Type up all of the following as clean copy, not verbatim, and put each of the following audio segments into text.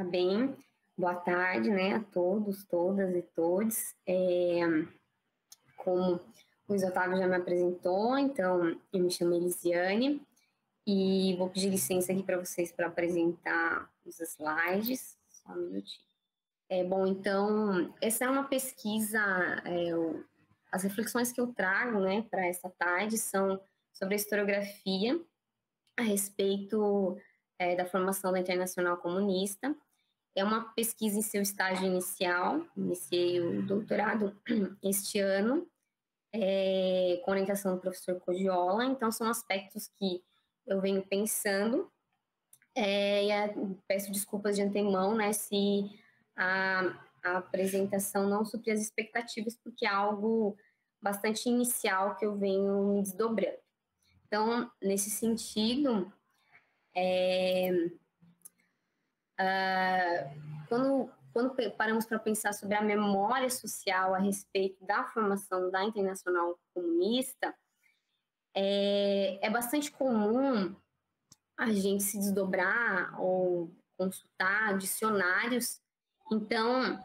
Tá bem? Boa tarde, né, a todos, todas e todos. Como o Luiz Otávio já me apresentou, então eu me chamo Elisiane e vou pedir licença aqui para vocês para apresentar os slides. Só um minutinho. Bom, então, essa é uma pesquisa, as reflexões que eu trago, né, para essa tarde são sobre a historiografia a respeito da formação da Internacional Comunista. É uma pesquisa em seu estágio inicial, iniciei o doutorado este ano, com orientação do professor Cogiola, então são aspectos que eu venho pensando, e peço desculpas de antemão, né, se a apresentação não suprir as expectativas, porque é algo bastante inicial que eu venho me desdobrando. Então, nesse sentido, quando paramos para pensar sobre a memória social a respeito da formação da Internacional Comunista, é bastante comum a gente se desdobrar ou consultar dicionários. Então,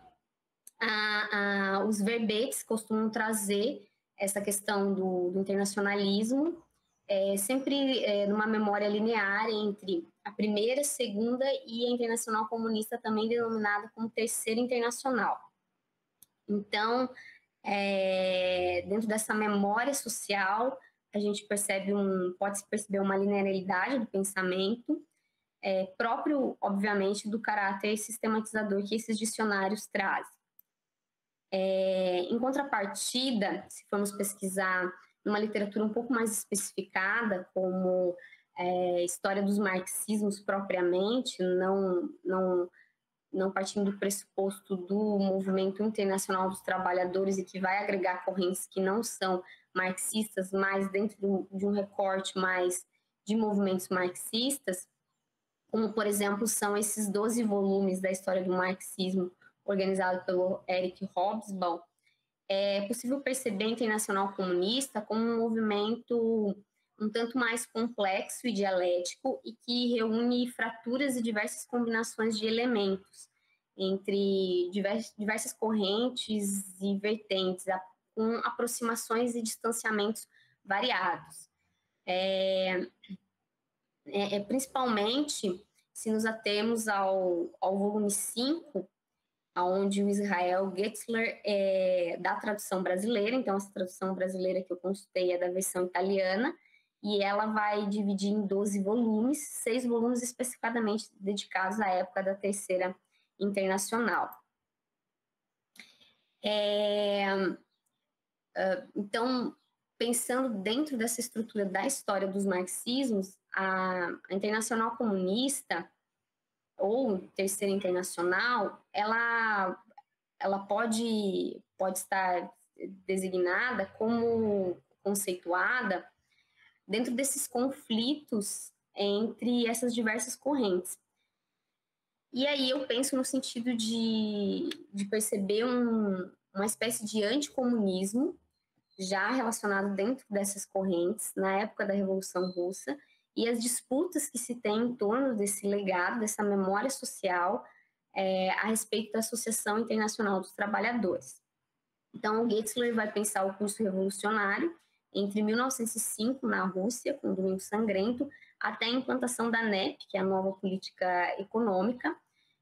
os verbetes costumam trazer essa questão do internacionalismo, sempre numa memória linear entre a primeira, segunda e a Internacional Comunista, também denominada como Terceira Internacional. Então, dentro dessa memória social, a gente pode-se perceber uma linearidade do pensamento, próprio, obviamente, do caráter sistematizador que esses dicionários trazem. Em contrapartida, se formos pesquisar numa literatura um pouco mais especificada, como história dos marxismos propriamente, não partindo do pressuposto do movimento internacional dos trabalhadores e que vai agregar correntes que não são marxistas, mas dentro de um recorte mais de movimentos marxistas, como, por exemplo, são esses 12 volumes da história do marxismo, organizado pelo Eric Hobsbawm, é possível perceber a Internacional Comunista como um movimento um tanto mais complexo e dialético e que reúne fraturas e diversas combinações de elementos entre diversas correntes e vertentes, com aproximações e distanciamentos variados. Principalmente se nos atemos ao volume 5, onde o Israel Getzler dá a tradução brasileira. Então, essa tradução brasileira que eu consultei é da versão italiana, e ela vai dividir em 12 volumes, 6 volumes especificadamente dedicados à época da Terceira Internacional. Então, pensando dentro dessa estrutura da história dos marxismos, a Internacional Comunista, ou Terceira Internacional, ela pode estar designada como conceituada dentro desses conflitos entre essas diversas correntes. E aí eu penso no sentido de perceber uma espécie de anticomunismo já relacionado dentro dessas correntes, na época da Revolução Russa, e as disputas que se tem em torno desse legado, dessa memória social, a respeito da Associação Internacional dos Trabalhadores. Então, o Getzler vai pensar o curso revolucionário entre 1905, na Rússia, com o Domingo Sangrento, até a implantação da NEP, que é a nova política econômica.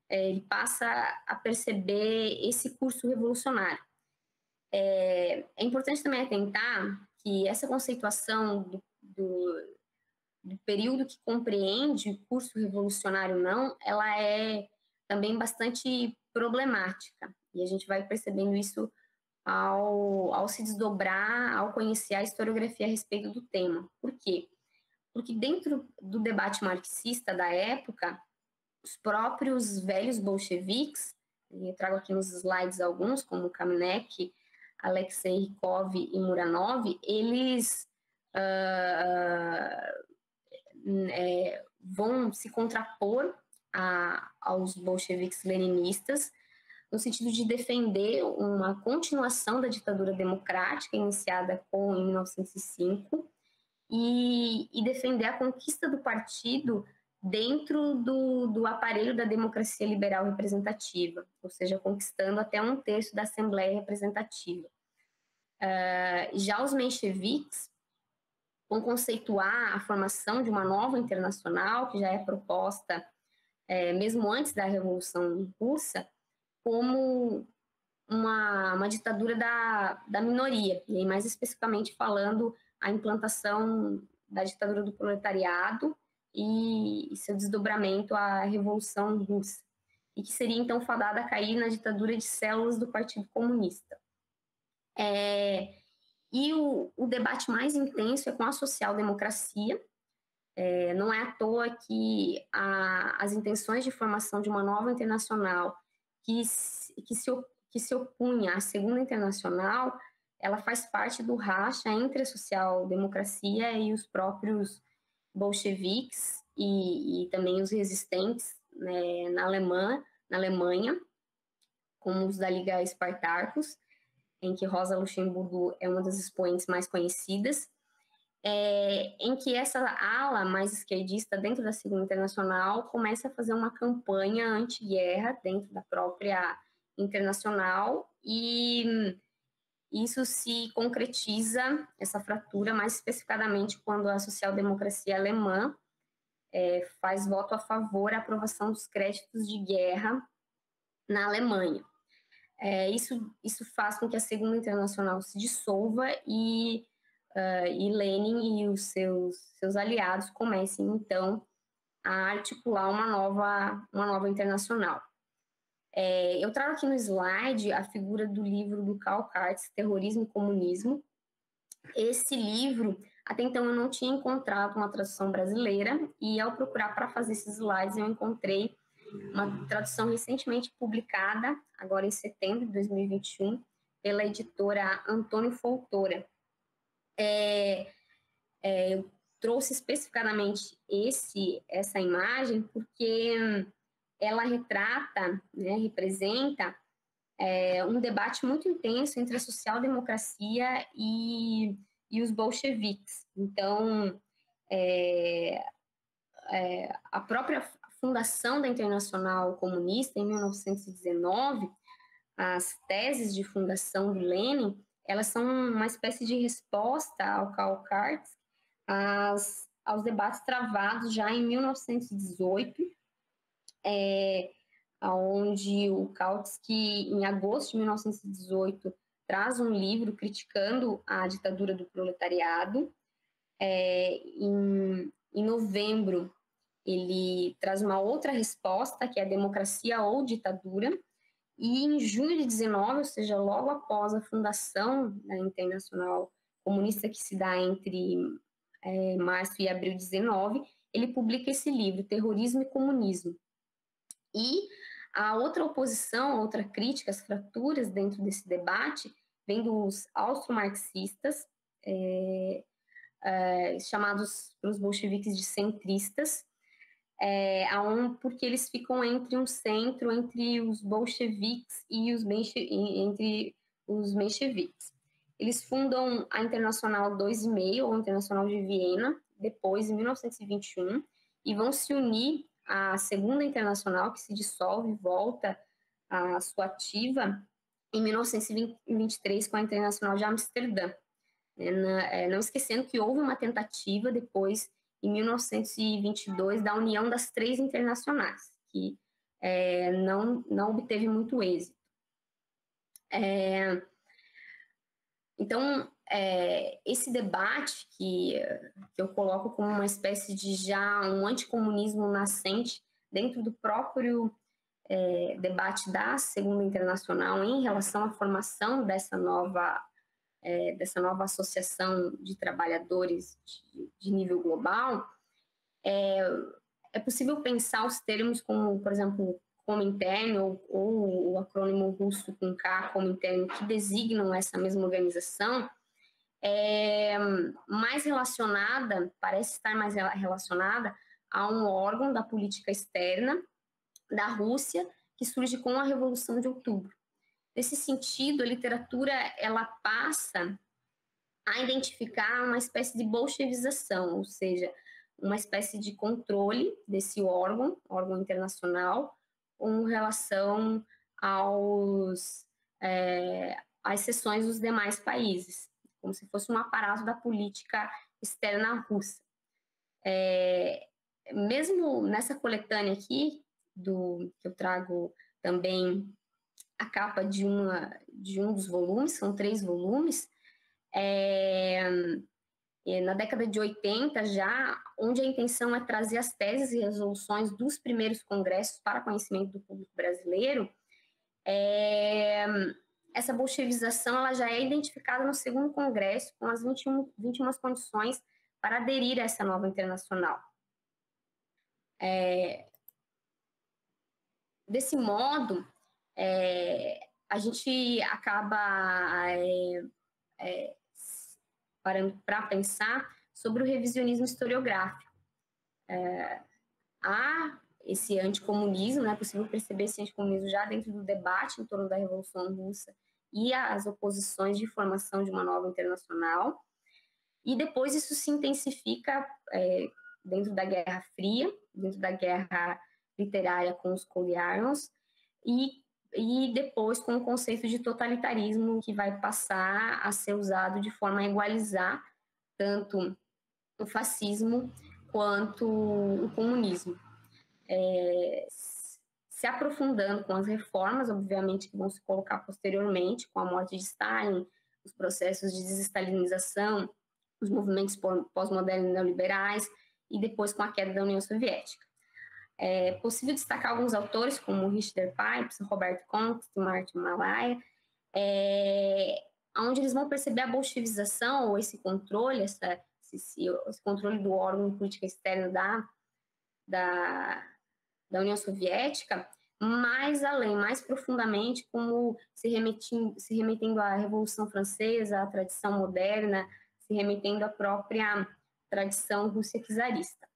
Ele passa a perceber esse curso revolucionário. É importante também atentar que essa conceituação do período que compreende o curso revolucionário não, ela é também bastante problemática, e a gente vai percebendo isso ao se desdobrar, ao conhecer a historiografia a respeito do tema. Por quê? Porque dentro do debate marxista da época, os próprios velhos bolcheviques, eu trago aqui nos slides alguns, como Kamenev, Alexei Rykov e Muranov, eles vão se contrapor aos bolcheviques leninistas, no sentido de defender uma continuação da ditadura democrática iniciada em 1905 e defender a conquista do partido dentro do aparelho da democracia liberal representativa, ou seja, conquistando até 1/3 da Assembleia Representativa. Já os mencheviques vão conceituar a formação de uma nova internacional, que já é proposta mesmo antes da Revolução Russa, como uma ditadura da minoria, e mais especificamente falando a implantação da ditadura do proletariado e seu desdobramento à Revolução Russa, e que seria então fadada a cair na ditadura de células do Partido Comunista. E o debate mais intenso é com a social-democracia. Não é à toa que as intenções de formação de uma nova internacional que se opunha à Segunda Internacional, ela faz parte do racha entre a social-democracia e os próprios bolcheviques e também os resistentes, né, na Alemanha, como os da Liga Espartacus, em que Rosa Luxemburgo é uma das expoentes mais conhecidas, em que essa ala mais esquerdista dentro da Segunda Internacional começa a fazer uma campanha anti-guerra dentro da própria Internacional, e isso se concretiza, essa fratura, mais especificadamente quando a social-democracia alemã faz voto a favor à aprovação dos créditos de guerra na Alemanha. Isso faz com que a Segunda Internacional se dissolva e Lenin e os seus aliados comecem, então, a articular uma nova internacional. Eu trago aqui no slide a figura do livro do Karl Kartz, Terrorismo e Comunismo. Esse livro, até então, eu não tinha encontrado uma tradução brasileira, e ao procurar para fazer esses slides, eu encontrei uma tradução recentemente publicada, agora em setembro de 2021, pela editora Antônio Foltora. Eu trouxe especificadamente essa imagem porque ela retrata, né, representa um debate muito intenso entre a social-democracia e os bolcheviques. Então, a própria fundação da Internacional Comunista, em 1919, as teses de fundação do Lenin, elas são uma espécie de resposta ao Karl Kartz aos debates travados já em 1918, onde o Kautsky, em agosto de 1918, traz um livro criticando a ditadura do proletariado. Em novembro, ele traz uma outra resposta, que é a democracia ou ditadura. E em junho de 19, ou seja, logo após a fundação da Internacional Comunista, que se dá entre março e abril de 19, ele publica esse livro, Terrorismo e Comunismo. E a outra oposição, a outra crítica, as fraturas dentro desse debate, vem dos austro-marxistas, chamados pelos bolcheviques de centristas, porque eles ficam entre um centro entre os bolcheviques e entre os mencheviques. Eles fundam a Internacional 2,5, ou Internacional de Viena, depois, em 1921, e vão se unir à Segunda Internacional, que se dissolve e volta à sua ativa em 1923 com a Internacional de Amsterdã. Não esquecendo que houve uma tentativa depois, em 1922, da união das três internacionais, que não obteve muito êxito. Então, esse debate que eu coloco como uma espécie de já um anticomunismo nascente dentro do próprio debate da Segunda Internacional em relação à formação dessa nova associação de trabalhadores de nível global, é possível pensar os termos como, por exemplo, Comintern ou o acrônimo russo com K, Comintern, que designam essa mesma organização, parece estar mais relacionada a um órgão da política externa da Rússia que surge com a Revolução de Outubro. Nesse sentido, a literatura ela passa a identificar uma espécie de bolchevização, ou seja, uma espécie de controle desse órgão internacional, com relação às seções dos demais países, como se fosse um aparato da política externa russa. Mesmo nessa coletânea aqui, que eu trago também a capa de um dos volumes, são 3 volumes, na década de 80 já, onde a intenção é trazer as teses e resoluções dos primeiros congressos para conhecimento do público brasileiro, essa bolchevização ela já é identificada no segundo congresso com as 21 condições para aderir a essa nova internacional. Desse modo, a gente acaba parando para pensar sobre o revisionismo historiográfico. Há esse anticomunismo, é possível perceber esse anticomunismo já dentro do debate em torno da Revolução Russa e as oposições de formação de uma nova internacional. E depois isso se intensifica dentro da Guerra Fria, dentro da guerra literária com os Cold Irons, e depois com o conceito de totalitarismo que vai passar a ser usado de forma a igualizar tanto o fascismo quanto o comunismo. Se aprofundando com as reformas, obviamente, que vão se colocar posteriormente, com a morte de Stalin, os processos de desestalinização, os movimentos pós-modernos neoliberais e depois com a queda da União Soviética. É possível destacar alguns autores, como Richard Pipes, Roberto Conquest e Martin Malaya, onde eles vão perceber a bolchevização, ou esse controle, esse controle do órgão de política externa da União Soviética, mais além, mais profundamente, como se remetendo à Revolução Francesa, à tradição moderna, se remetendo à própria tradição rússia czarista.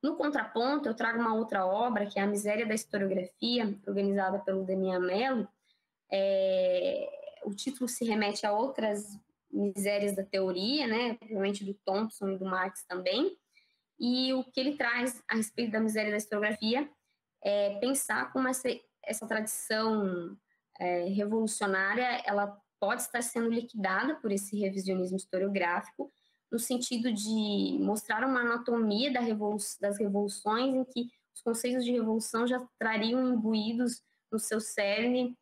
No contraponto, eu trago uma outra obra, que é A Miséria da Historiografia, organizada pelo Demian Mello. O título se remete a outras misérias da teoria, provavelmente do Thompson e do Marx também, e o que ele traz a respeito da miséria da historiografia é pensar como essa tradição revolucionária ela pode estar sendo liquidada por esse revisionismo historiográfico, no sentido de mostrar uma anatomia das revoluções em que os conceitos de revolução já trariam imbuídos no seu cerne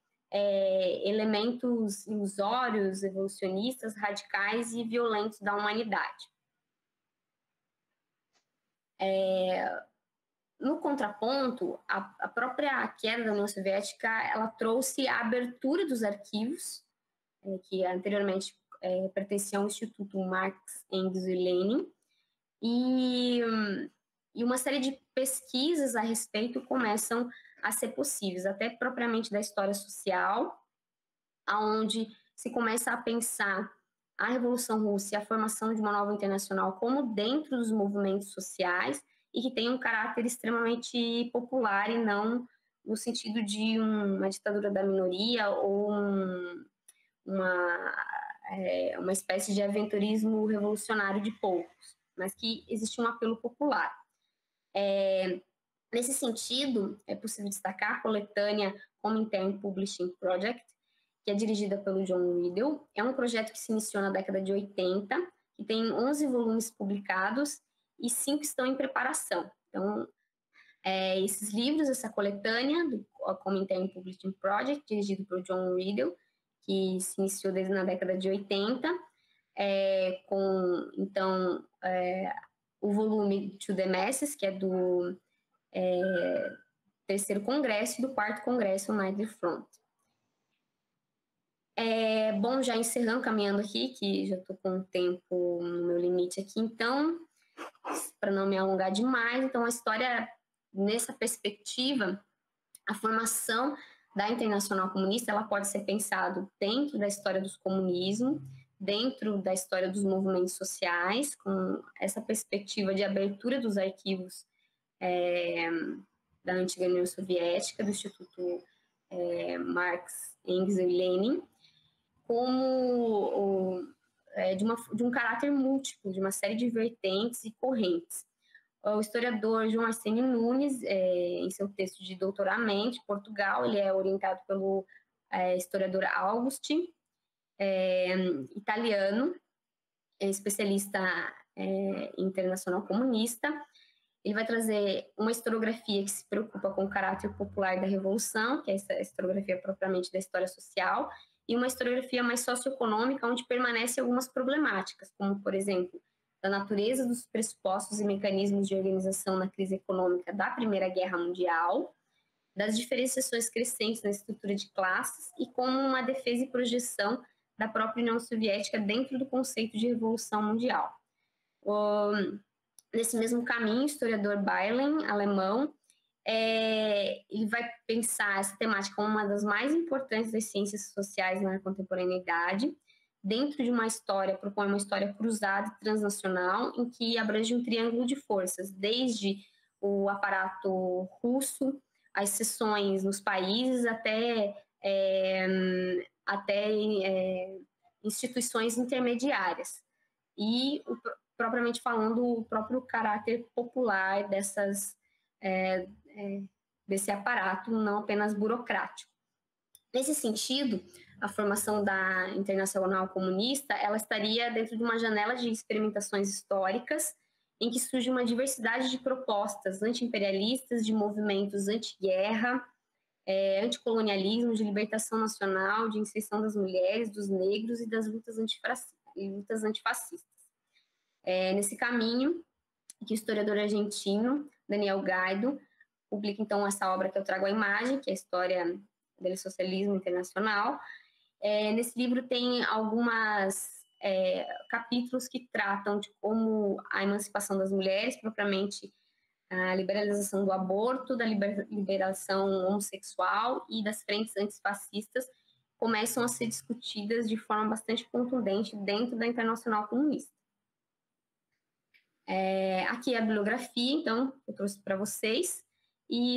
elementos ilusórios, evolucionistas, radicais e violentos da humanidade. No contraponto, a própria queda da União Soviética ela trouxe a abertura dos arquivos, que anteriormente pertenciam ao Instituto Marx, Engels e Lenin, e uma série de pesquisas a respeito começam a ser possíveis, até propriamente da história social, onde se começa a pensar a Revolução Russa e a formação de uma nova internacional como dentro dos movimentos sociais e que tem um caráter extremamente popular e não no sentido de uma ditadura da minoria ou uma espécie de aventurismo revolucionário de poucos, mas que existe um apelo popular. Nesse sentido, é possível destacar a coletânea Comintern Publishing Project, que é dirigida pelo John Riddle. É um projeto que se iniciou na década de 80, que tem 11 volumes publicados e 5 estão em preparação. Então, esses livros, essa coletânea do Comintern Publishing Project, dirigido por John Riddle, que se iniciou desde na década de 80, então, o volume To the Masses, que é do terceiro congresso e do quarto congresso United Front. Bom, já encerrando, caminhando aqui, que já estou com o tempo no meu limite aqui, então, para não me alongar demais, então a história, nessa perspectiva, a formação da Internacional Comunista, ela pode ser pensada dentro da história dos comunismos, dentro da história dos movimentos sociais, com essa perspectiva de abertura dos arquivos da antiga União Soviética, do Instituto Marx, Engels e Lenin, como de um caráter múltiplo, de uma série de vertentes e correntes. O historiador João Arsênio Nunes, em seu texto de doutoramento de Portugal, ele é orientado pelo historiador Augusti, italiano, especialista internacional comunista. Ele vai trazer uma historiografia que se preocupa com o caráter popular da Revolução, que é essa historiografia propriamente da história social, e uma historiografia mais socioeconômica, onde permanecem algumas problemáticas, como, por exemplo, da natureza dos pressupostos e mecanismos de organização na crise econômica da Primeira Guerra Mundial, das diferenciações crescentes na estrutura de classes e como uma defesa e projeção da própria União Soviética dentro do conceito de revolução mundial. Nesse mesmo caminho, o historiador Baylen, alemão, ele vai pensar essa temática como uma das mais importantes das ciências sociais na contemporaneidade, dentro de uma história, propõe uma história cruzada e transnacional, em que abrange um triângulo de forças, desde o aparato russo, as seções nos países, até instituições intermediárias. E, propriamente falando, o próprio caráter popular desse aparato, não apenas burocrático. Nesse sentido, a formação da Internacional Comunista, ela estaria dentro de uma janela de experimentações históricas, em que surge uma diversidade de propostas anti-imperialistas, de movimentos anti-guerra, anticolonialismo, de libertação nacional, de inserção das mulheres, dos negros e das lutas antifascistas. Nesse caminho, que o historiador argentino Daniel Gaido publica, então, essa obra que eu trago à imagem, que é a História do Socialismo Internacional. Nesse livro tem alguns capítulos que tratam de como a emancipação das mulheres, propriamente a liberalização do aborto, da liberação homossexual e das frentes antifascistas, começam a ser discutidas de forma bastante contundente dentro da Internacional Comunista. Aqui é a bibliografia, então, eu trouxe para vocês, e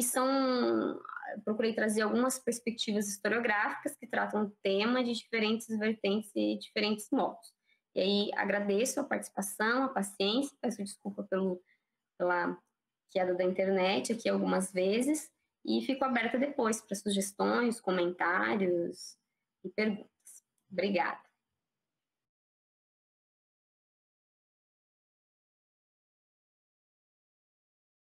procurei trazer algumas perspectivas historiográficas que tratam o tema de diferentes vertentes e diferentes modos. E aí agradeço a participação, a paciência, peço desculpa pela queda da internet aqui algumas vezes, e fico aberta depois para sugestões, comentários e perguntas. Obrigada.